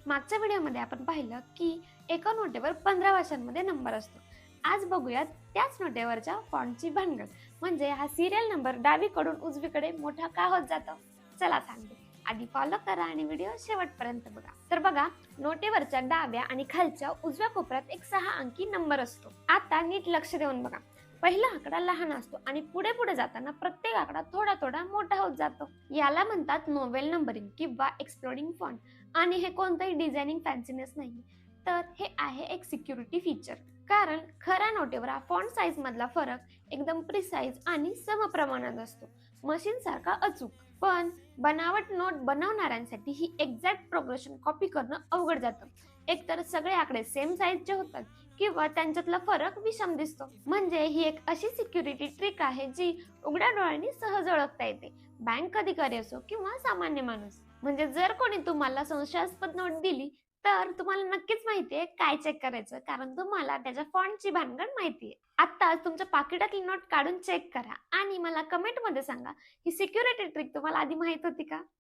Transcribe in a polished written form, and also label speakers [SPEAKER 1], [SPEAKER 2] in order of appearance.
[SPEAKER 1] मागच्या व्हिडिओमध्ये आपण पाहिलं की एका नोटेवर 15 भाषांमध्ये नंबर असतो. आज बघूयात त्याच नोटेवरच्या फॉन्टची भानगड. म्हणजे हा सिरियल नंबर डावीकडून उजवीकडे मोठा का होत जातो? चला सांगते. आधी फॉलो करा आणि व्हिडिओ शेवटपर्यंत बघा. तर बघा, नोटेवरच्या डाव्या आणि खालच्या उजव्या कोपऱ्यात एक 6 अंकी नंबर असतो. आता नीट लक्ष देऊन बघा. पहिला आकडा लहान असतो आणि पुढे पुढे जाताना प्रत्येक आकडा थोडा थोडा मोठा होत जातो. याला म्हणतात नोवेल नंबरिंग किंवा एक्सप्लोडिंग फॉन्ट. आणि हे कोणतंही डिझायनिंग फॅन्सीनेस नाही, तर हे आहे एक सिक्युरिटी फीचर. कारण खऱ्या नोटेवर हा फॉन्ट साईज मधला फरक एकदम प्रिसाइज आणि समप्रमाणात असतो, मशीन सारखा अचूक. पण बनावट नोट बनवणाऱ्यांसाठी ही एक्झॅक्ट प्रोग्रेशन कॉपी करणं अवघड जातं. एकतर सगळे आकडे सेम साईजचे होतात किंवा त्यांच्यातला फरक विषम दिसतो. म्हणजे ही एक अशी सिक्युरिटी ट्रिक आहे जी उघड्या डोळ्यांनी सहज ओळखता येते, बँक अधिकारी असो किंवा सामान्य माणूस. म्हणजे जर कोणी तुम्हाला संशयास्पद नोट दिली, तर तुम्हाला नक्कीच माहितीये काय चेक करायचं, कारण तुम्हाला त्याच्या फॉन्टची भानगड माहितीये. आत्ताच तुमच्या पाकिटातली नोट काढून चेक करा आणि मला कमेंटमध्ये सांगा, ही सिक्युरिटी ट्रिक तुम्हाला आधी माहित होती का?